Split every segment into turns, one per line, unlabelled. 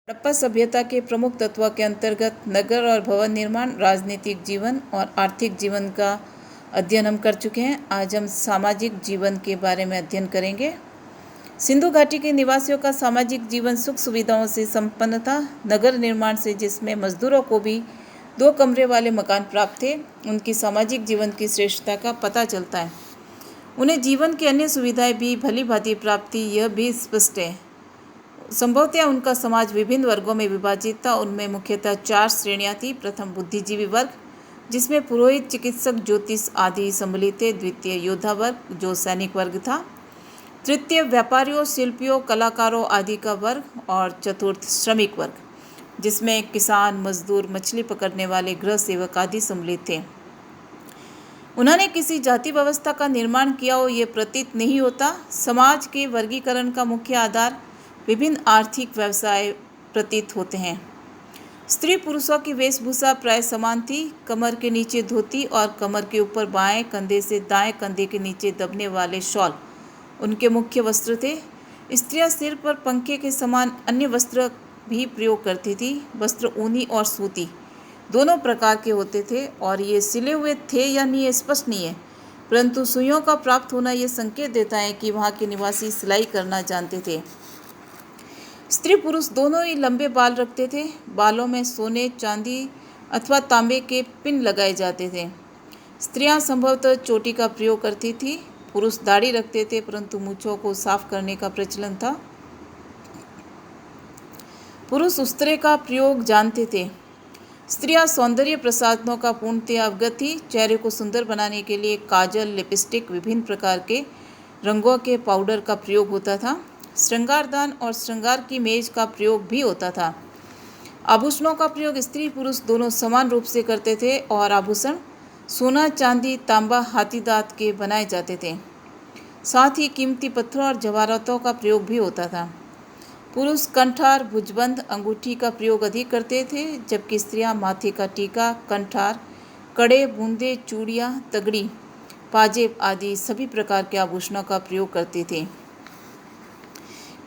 हड़प्पा सभ्यता के प्रमुख तत्वों के अंतर्गत नगर और भवन निर्माण, राजनीतिक जीवन और आर्थिक जीवन का अध्ययन हम कर चुके हैं। आज हम सामाजिक जीवन के बारे में अध्ययन करेंगे। सिंधु घाटी के निवासियों का सामाजिक जीवन सुख सुविधाओं से संपन्न था। नगर निर्माण से, जिसमें मजदूरों को भी 2 कमरे वाले मकान प्राप्त थे, उनकी सामाजिक जीवन की श्रेष्ठता का पता चलता है। उन्हें जीवन की अन्य सुविधाएं भी भली भांति प्राप्त थी, यह भी स्पष्ट है। संभवतः उनका समाज विभिन्न वर्गों में विभाजित था। उनमें मुख्यतः 4 श्रेणियां थी। प्रथम बुद्धिजीवी वर्ग, जिसमें पुरोहित, चिकित्सक, ज्योतिष आदि सम्मिलित थे। द्वितीय योद्धा वर्ग, जो सैनिक वर्ग था। तृतीय व्यापारियों, शिल्पियों, कलाकारों आदि का वर्ग। और चतुर्थ श्रमिक वर्ग, जिसमें किसान, मजदूर, मछली पकड़ने वाले, गृह सेवक आदि सम्मिलित थे। उन्होंने किसी जाति व्यवस्था का निर्माण किया हो, ये प्रतीत नहीं होता। समाज के वर्गीकरण का मुख्य आधार विभिन्न आर्थिक व्यवसाय प्रतीत होते हैं। स्त्री पुरुषों की वेशभूषा प्राय समान थी। कमर के नीचे धोती और कमर के ऊपर बाएं कंधे से दाएं कंधे के नीचे दबने वाले शॉल उनके मुख्य वस्त्र थे। स्त्रियां सिर पर पंखे के समान अन्य वस्त्र भी प्रयोग करती थी। वस्त्र ऊनी और सूती दोनों प्रकार के होते थे, और ये सिले हुए थे या नहीं स्पष्ट नहीं है, परंतु सुइयों का प्राप्त होना यह संकेत देता है कि वहाँ के निवासी सिलाई करना जानते थे। स्त्री पुरुष दोनों ही लंबे बाल रखते थे। बालों में सोने, चांदी अथवा तांबे के पिन लगाए जाते थे। स्त्रियां संभवतः चोटी का प्रयोग करती थी। पुरुष दाढ़ी रखते थे, परंतु मूंछों को साफ करने का प्रचलन था। पुरुष उस्तरे का प्रयोग जानते थे। स्त्रियां सौंदर्य प्रसाधनों का पूर्णतः अवगत थी। चेहरे को सुंदर बनाने के लिए काजल, लिपस्टिक, विभिन्न प्रकार के रंगों के पाउडर का प्रयोग होता था। श्रृंगारदान और श्रृंगार की मेज का प्रयोग भी होता था। आभूषणों का प्रयोग स्त्री पुरुष दोनों समान रूप से करते थे, और आभूषण सोना, चांदी, तांबा, हाथी दांत के बनाए जाते थे। साथ ही कीमती पत्थरों और जवाहरातों का प्रयोग भी होता था। पुरुष कंठार, भुजबंद, अंगूठी का प्रयोग अधिक करते थे, जबकि स्त्रियां माथे का टीका, कंठार, कड़े, बूंदे, चूड़ियाँ, तगड़ी, पाजेब आदि सभी प्रकार के आभूषणों का प्रयोग करती थी।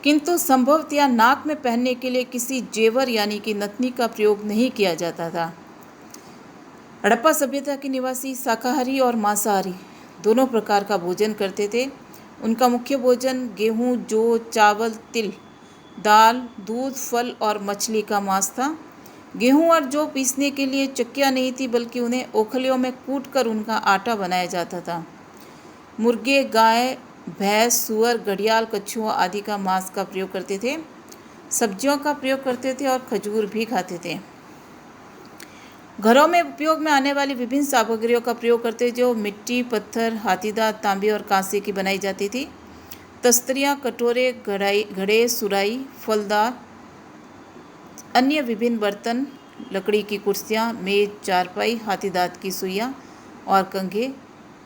किंतु संभवतः नाक में पहनने के लिए किसी जेवर यानी कि नथनी का प्रयोग नहीं किया जाता था। हड़प्पा सभ्यता के निवासी शाकाहारी और मांसाहारी दोनों प्रकार का भोजन करते थे। उनका मुख्य भोजन गेहूं, जौ, चावल, तिल, दाल, दूध, फल और मछली का मांस था। गेहूं और जौ पीसने के लिए चक्कियाँ नहीं थी, बल्कि उन्हें ओखलियों में कूटकर उनका आटा बनाया जाता था। मुर्गे, गाय, भैंस, सुअर, घड़ियाल, कछुआ आदि का मांस का प्रयोग करते थे। सब्जियों का प्रयोग करते थे और खजूर भी खाते थे। घरों में उपयोग में आने वाली विभिन्न सामग्रियों का प्रयोग करते, जो मिट्टी, पत्थर, हाथीदांत, तांबे और कांसे की बनाई जाती थी। तस्तरियाँ, कटोरे, घड़े, सुराही, फलदार, अन्य विभिन्न बर्तन, लकड़ी की कुर्सियाँ, मेज, चारपाई, हाथीदांत की सुइयाँ और कंघे,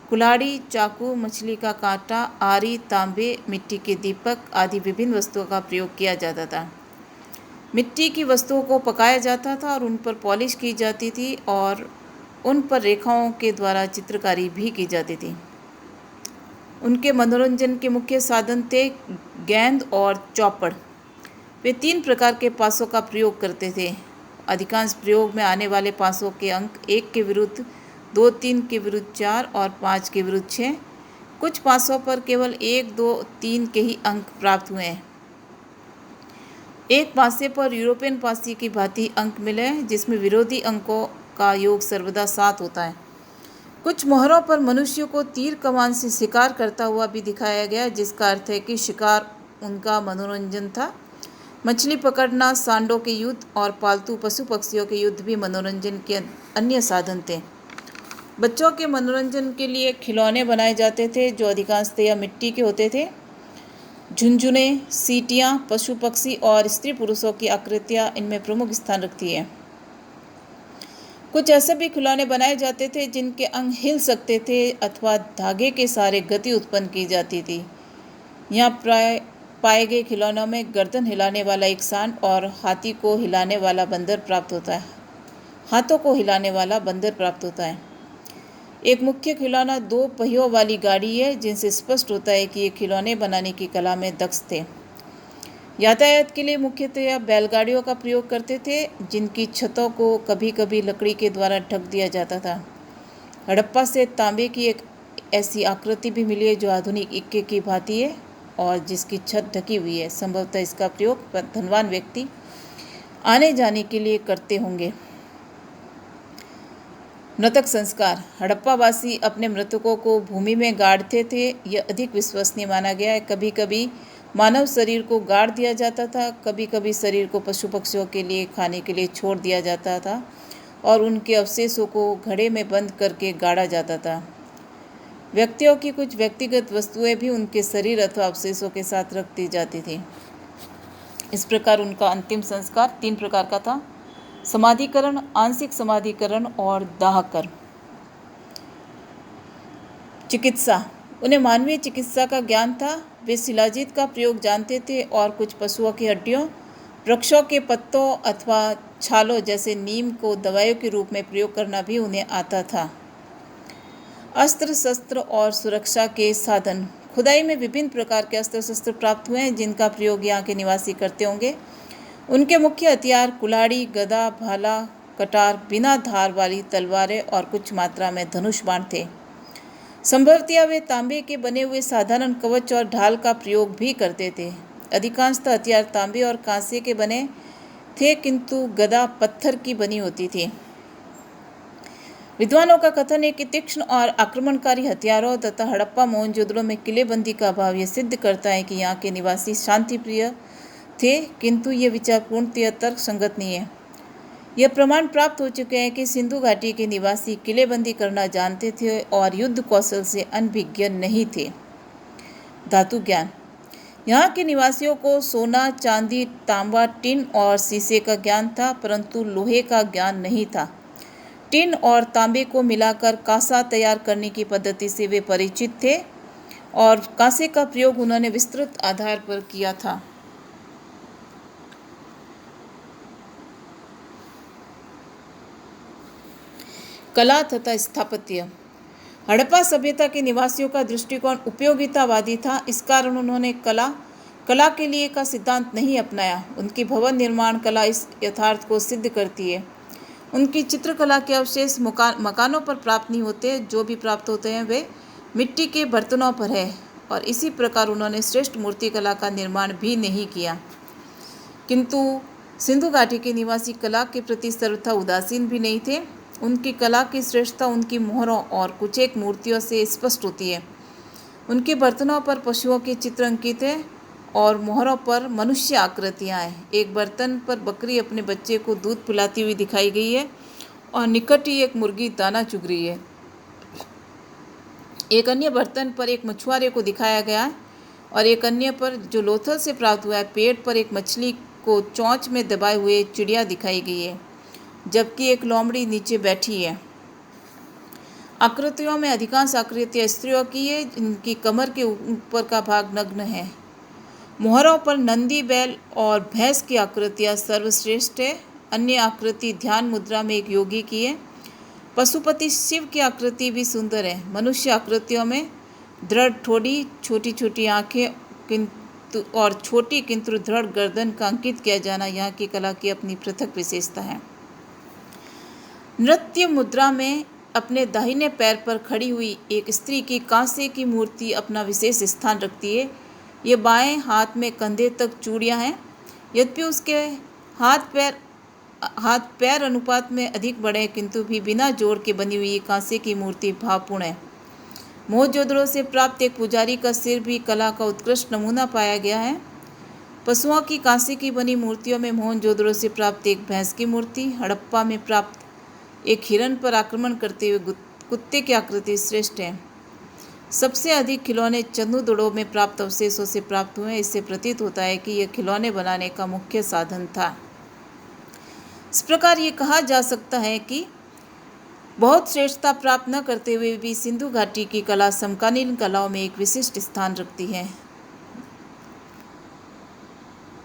कुल्हाड़ी, चाकू, मछली का कांटा, आरी, तांबे, मिट्टी के दीपक आदि विभिन्न वस्तुओं का प्रयोग किया जाता था। मिट्टी की वस्तुओं को पकाया जाता था और उन पर पॉलिश की जाती थी, और उन पर रेखाओं के द्वारा चित्रकारी भी की जाती थी। उनके मनोरंजन के मुख्य साधन थे गेंद और चौपड़। वे 3 प्रकार के पासों का प्रयोग करते थे। अधिकांश प्रयोग में आने वाले पासों के अंक 1 के विरुद्ध 2, 3 के विरुद्ध 4 और 5 के विरुद्ध 6। कुछ पासों पर केवल 1, 2, 3 के ही अंक प्राप्त हुए हैं। एक पासे पर यूरोपियन पासे की भांति अंक मिले हैं, जिसमें विरोधी अंकों का योग सर्वदा 7 होता है। कुछ मोहरों पर मनुष्य को तीर कमान से शिकार करता हुआ भी दिखाया गया, जिसका अर्थ है कि शिकार उनका मनोरंजन था। मछली पकड़ना, सांडों के युद्ध और पालतू पशु पक्षियों के युद्ध भी मनोरंजन के अन्य साधन थे। बच्चों के मनोरंजन के लिए खिलौने बनाए जाते थे, जो अधिकांशतः मिट्टी के होते थे। झुनझुने, सीटियाँ, पशु पक्षी और स्त्री पुरुषों की आकृतियाँ इनमें प्रमुख स्थान रखती है। कुछ ऐसे भी खिलौने बनाए जाते थे जिनके अंग हिल सकते थे अथवा धागे के सहारे गति उत्पन्न की जाती थी। यहाँ प्राय पाए गए खिलौनों में गर्दन हिलाने वाला एक सांड और हाथों को हिलाने वाला बंदर प्राप्त होता है। एक मुख्य खिलौना 2 पहियों वाली गाड़ी है, जिनसे स्पष्ट होता है कि ये खिलौने बनाने की कला में दक्ष थे। यातायात के लिए मुख्यतया बैलगाड़ियों का प्रयोग करते थे, जिनकी छतों को कभी कभी लकड़ी के द्वारा ढक दिया जाता था। हड़प्पा से तांबे की एक ऐसी आकृति भी मिली है जो आधुनिक इक्के की भांति है और जिसकी छत ढकी हुई है। संभवतः इसका प्रयोग धनवान व्यक्ति आने जाने के लिए करते होंगे। मृतक संस्कार। हड़प्पावासी अपने मृतकों को भूमि में गाड़ते थे। यह अधिक विश्वसनीय माना गया है। कभी कभी मानव शरीर को गाड़ दिया जाता था, कभी कभी शरीर को पशु पक्षियों के लिए खाने के लिए छोड़ दिया जाता था और उनके अवशेषों को घड़े में बंद करके गाड़ा जाता था। व्यक्तियों की कुछ व्यक्तिगत वस्तुएं भी उनके शरीर अथवा अवशेषों के साथ रख दी जाती थी। इस प्रकार उनका अंतिम संस्कार 3 प्रकार का था: समाधिकरण, आंशिक समाधिकरण और दाहकर्म। चिकित्सा। उन्हें मानवीय चिकित्सा का ज्ञान था। वे शिलाजीत का प्रयोग जानते थे और कुछ पशुओं की हड्डियों, वृक्षों के पत्तों अथवा छालों जैसे नीम को दवाइयों के रूप में प्रयोग करना भी उन्हें आता था। अस्त्र शस्त्र और सुरक्षा के साधन। खुदाई में विभिन्न प्रकार के अस्त्र शस्त्र प्राप्त हुए हैं जिनका प्रयोग यहाँ के निवासी करते होंगे। उनके मुख्य हथियार कुल्हाड़ी, गदा, भाला, कटार, बिना धार वाली तलवारें और कुछ मात्रा में धनुष बाण थे। संभवतः वे तांबे के बने हुए साधारण कवच और ढाल का प्रयोग भी करते थे। अधिकांशतः हथियार तांबे और कांसे के बने थे, किंतु गदा पत्थर की बनी होती थी। विद्वानों का कथन है कि तीक्ष्ण और आक्रमणकारी हथियारों तथा हड़प्पा मोहनजोदड़ो में किलेबंदी का अभाव यह सिद्ध करता है कि यहाँ के निवासी शांतिप्रिय थे, किंतु ये विचार पूर्णतः तर्क संगत नहीं है। यह प्रमाण प्राप्त हो चुके हैं कि सिंधु घाटी के निवासी किलेबंदी करना जानते थे और युद्ध कौशल से अनभिज्ञ नहीं थे। धातु ज्ञान। यहाँ के निवासियों को सोना, चांदी, तांबा, टिन और शीशे का ज्ञान था, परंतु लोहे का ज्ञान नहीं था। टिन और तांबे को मिलाकर कांसा तैयार करने की पद्धति से वे परिचित थे और कांसे का प्रयोग उन्होंने विस्तृत आधार पर किया था। कला तथा स्थापत्य। हड़प्पा सभ्यता के निवासियों का दृष्टिकोण उपयोगितावादी था। इस कारण उन्होंने कला के लिए का सिद्धांत नहीं अपनाया। उनकी भवन निर्माण कला इस यथार्थ को सिद्ध करती है। उनकी चित्रकला के अवशेष मकानों पर प्राप्त नहीं होते। जो भी प्राप्त होते हैं वे मिट्टी के बर्तनों पर है और इसी प्रकार उन्होंने श्रेष्ठ मूर्तिकला का निर्माण भी नहीं किया। किंतु सिंधु घाटी के निवासी कला के प्रति सर्वथा उदासीन भी नहीं थे। उनकी कला की श्रेष्ठता उनकी मोहरों और कुछ एक मूर्तियों से स्पष्ट होती है। उनके बर्तनों पर पशुओं के चित्र अंकित हैं और मोहरों पर मनुष्य आकृतियां हैं। एक बर्तन पर बकरी अपने बच्चे को दूध पिलाती हुई दिखाई गई है और निकट ही एक मुर्गी दाना चुग रही है। एक अन्य बर्तन पर एक मछुआरे को दिखाया गया है और एक अन्य पर, जो लोथल से प्राप्त हुआ है, पेड़ पर एक मछली को चोंच में दबाए हुए चिड़िया दिखाई गई है, जबकि एक लोमड़ी नीचे बैठी है। आकृतियों में अधिकांश आकृतियाँ स्त्रियों की है, जिनकी कमर के ऊपर का भाग नग्न है। मोहरों पर नंदी, बैल और भैंस की आकृतियाँ सर्वश्रेष्ठ है। अन्य आकृति ध्यान मुद्रा में एक योगी की है। पशुपति शिव की आकृति भी सुंदर है। मनुष्य आकृतियों में दृढ़ ठोड़ी, छोटी छोटी आँखें और छोटी किंतु दृढ़ गर्दन का अंकित किया जाना यहाँ की कला की अपनी पृथक विशेषता है। नृत्य मुद्रा में अपने दाहिने पैर पर खड़ी हुई एक स्त्री की कांसे की मूर्ति अपना विशेष स्थान रखती है। ये बाएं हाथ में कंधे तक चूड़ियाँ हैं। यद्यपि उसके हाथ पैर अनुपात में अधिक बड़े, किंतु भी बिना जोड़ के बनी हुई कांसे की मूर्ति भावपूर्ण है। मोहनजोदड़ो से प्राप्त एक पुजारी का सिर भी कला का उत्कृष्ट नमूना पाया गया है। पशुओं की कांसे की बनी मूर्तियों में मोहनजोदड़ो से प्राप्त एक भैंस की मूर्ति, हड़प्पा में प्राप्त एक हिरण पर आक्रमण करते हुए कुत्ते की आकृति श्रेष्ठ है। सबसे अधिक खिलौने चंदूदड़ो में प्राप्त अवशेषों से प्राप्त हुए। इससे प्रतीत होता है कि यह खिलौने बनाने का मुख्य साधन था। इस प्रकार ये कहा जा सकता है कि बहुत श्रेष्ठता प्राप्त न करते हुए भी सिंधु घाटी की कला समकालीन कलाओं में एक विशिष्ट स्थान रखती है।